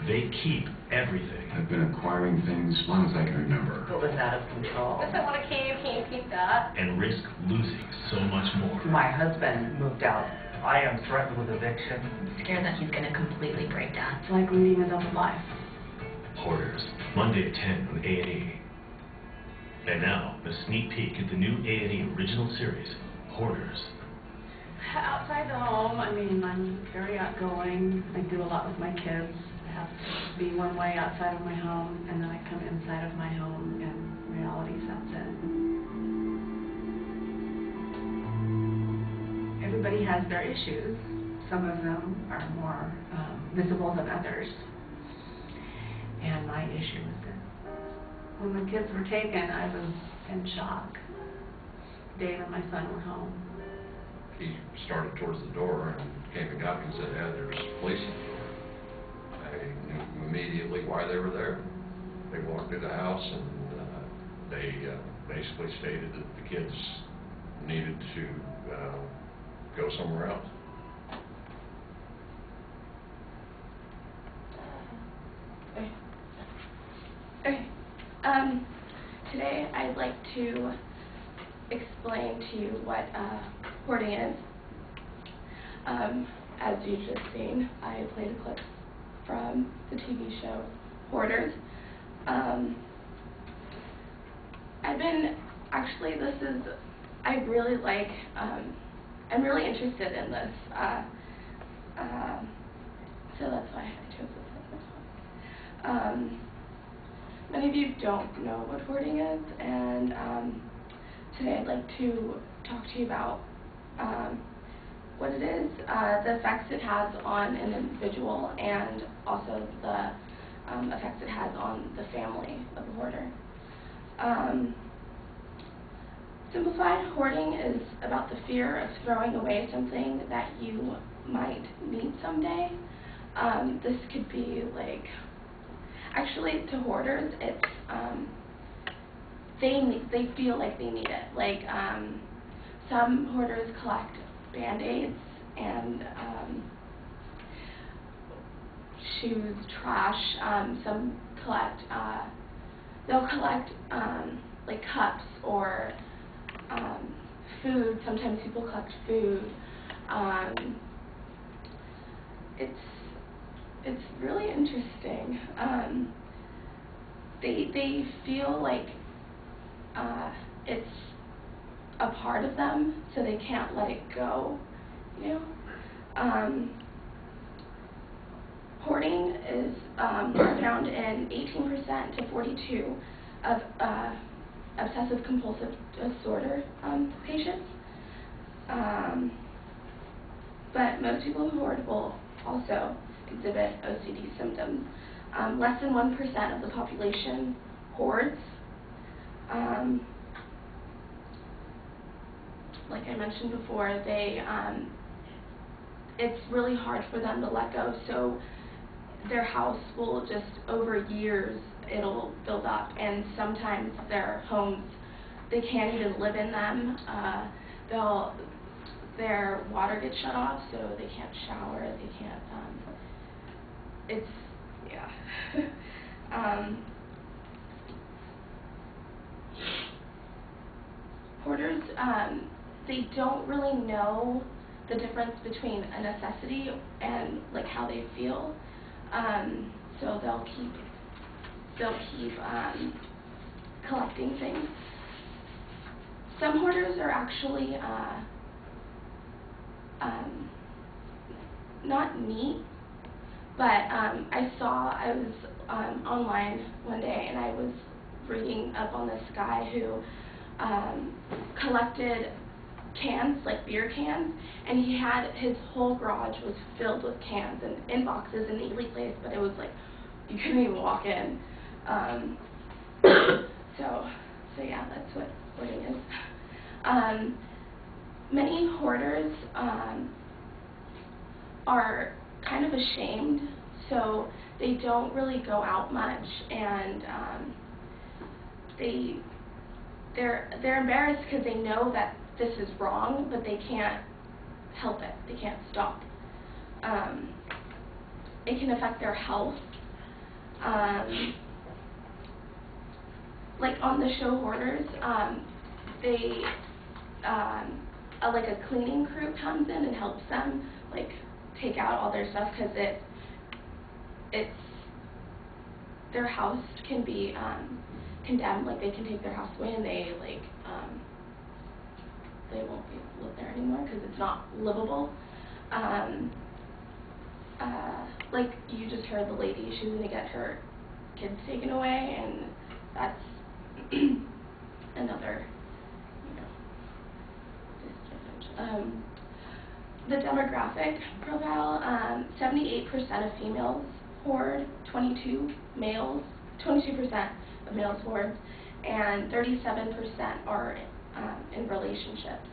They keep everything. I've been acquiring things as long as I can remember. It was out of control. If I want a cave, can you keep that? And risk losing so much more. My husband moved out. I am threatened with eviction. I'm scared that he's going to completely break down. It's like leading a double life. Hoarders, Monday at 10 on A&E. And now, a sneak peek at the new A&E original series, Hoarders. Outside the home, I mean, I'm very outgoing. I do a lot with my kids. I have to be one way outside of my home, and then I come inside of my home, and reality sets in. Everybody has their issues. Some of them are more visible than others. And my issue was that when the kids were taken, I was in shock. Dave and my son were home. He started towards the door and came up and said, "Dad, there's police in the door." I knew immediately why they were there. They walked through the house and they basically stated that the kids needed to go somewhere else. Okay. Today I'd like to explain to you what hoarding is. As you've just seen, I played a clip from the TV show Hoarders. I really like, I'm really interested in this, so that's why I chose this as my talk. Many of you don't know what hoarding is, and today I'd like to talk to you about what it is, the effects it has on an individual, and also the effects it has on the family of a hoarder. Simplified, hoarding is about the fear of throwing away something that you might need someday. This could be like, actually to hoarders, it's they feel like they need it. Like some hoarders collect Band-Aids and shoes, trash. Some collect, they'll collect like cups or food. Sometimes people collect food. It's really interesting. They feel like it's a part of them, so they can't let it go, you know. Hoarding is found in 18% to 42% of obsessive compulsive disorder patients. But most people who hoard will also exhibit OCD symptoms. Less than 1% of the population hoards. Like I mentioned before, it's really hard for them to let go, so their house will just, over years, it'll build up, and sometimes their homes, they can't even live in them. Their water gets shut off, so they can't shower, they can't, Hoarders, they don't really know the difference between a necessity and like how they feel. So they'll keep collecting things. Some hoarders are actually not neat, but I was online one day and I was reading up on this guy who collected cans, like beer cans, and he had, his whole garage was filled with cans and in boxes and neatly placed, but it was like, you couldn't even walk in. So yeah, that's what hoarding is. Many hoarders are kind of ashamed, so they don't really go out much, and they're embarrassed because they know that this is wrong, but they can't help it. They can't stop. It can affect their health. Like on the show Hoarders, they like a cleaning crew comes in and helps them like take out all their stuff because it's their house can be condemned. Like they can take their house away and they like they won't be able to live there anymore because it's not livable. Like you just heard the lady, she's going to get her kids taken away, and that's another, you know, the demographic profile, 78% of females hoard, 22% of males hoard, and 37% are in relationships.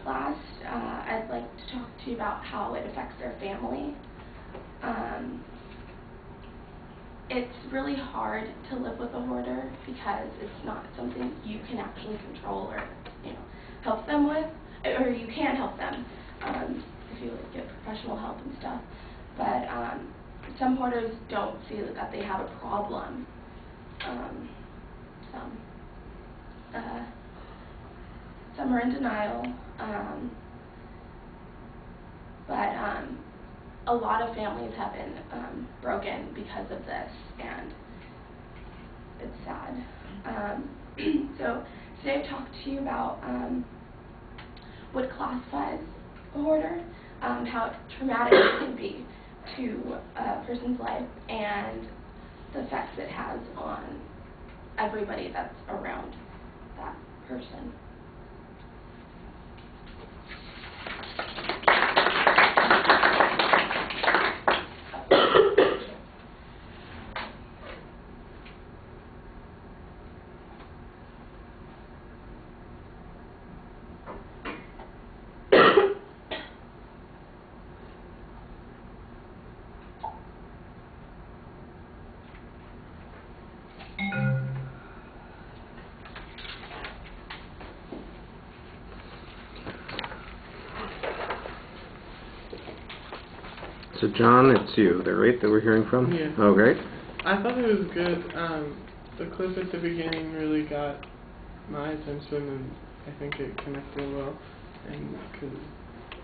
Last, I'd like to talk to you about how it affects their family. It's really hard to live with a hoarder because it's not something you can actually control or, you know, help them with, or you can help them if you like, get professional help and stuff. But some hoarders don't see that they have a problem. Some are in denial, but a lot of families have been broken because of this, and it's sad. So today I've talked to you about what classifies a hoarder, how traumatic it can be to a person's life, and the effects it has on everybody that's around that person. So John, it's you, right, that we're hearing from? Yeah. Oh, great. I thought it was good. The clip at the beginning really got my attention, and I think it connected well. And because,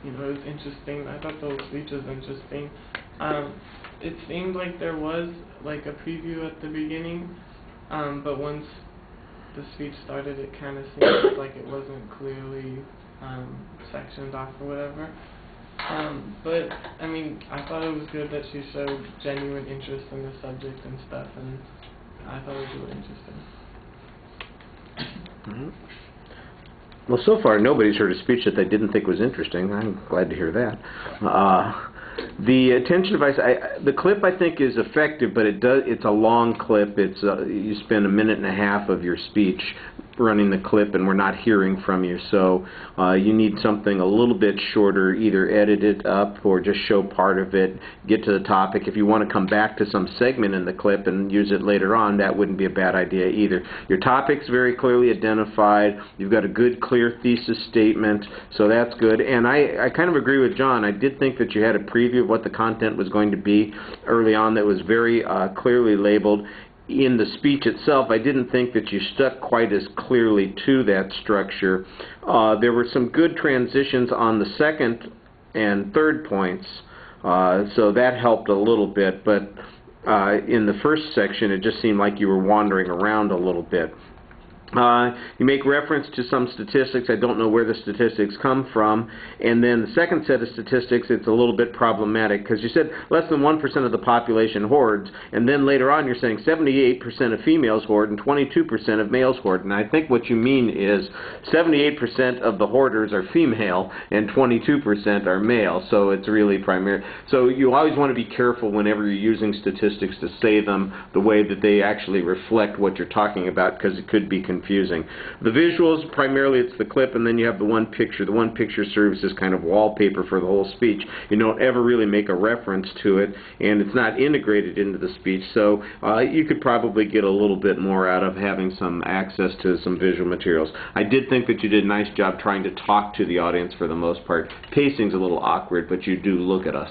you know, it was interesting. I thought the whole speech was interesting. It seemed like there was like a preview at the beginning, but once the speech started, it kind of seemed like it wasn't clearly sectioned off or whatever. But, I mean, I thought it was good that she showed genuine interest in the subject and stuff, and I thought it was really interesting. Mm-hmm. Well, so far, nobody's heard a speech that they didn't think was interesting. I'm glad to hear that. The attention device, the clip I think is effective, but it's a long clip. It's you spend a minute and a half of your speech running the clip, and we're not hearing from you. So you need something a little bit shorter, either edit it up or just show part of it, get to the topic. If you want to come back to some segment in the clip and use it later on, that wouldn't be a bad idea either. Your topic's very clearly identified. You've got a good, clear thesis statement, so that's good. And I kind of agree with John. I did think that you had a preview of what the content was going to be early on that was very clearly labeled. In the speech itself, I didn't think that you stuck quite as clearly to that structure. There were some good transitions on the second and third points, so that helped a little bit, but in the first section it just seemed like you were wandering around a little bit. You make reference to some statistics. I don't know where the statistics come from. And then the second set of statistics, it's a little bit problematic because you said less than 1% of the population hoards, and then later on you're saying 78% of females hoard and 22% of males hoard. And I think what you mean is 78% of the hoarders are female and 22% are male. So it's really primary. So you always want to be careful whenever you're using statistics to say them the way that they actually reflect what you're talking about, because it could be confusing. The visuals, primarily it's the clip, and then you have the one picture. The one picture serves as kind of wallpaper for the whole speech. You don't ever really make a reference to it, and it's not integrated into the speech, so you could probably get a little bit more out of having some access to some visual materials. I did think that you did a nice job trying to talk to the audience for the most part. Pacing's a little awkward, but you do look at us.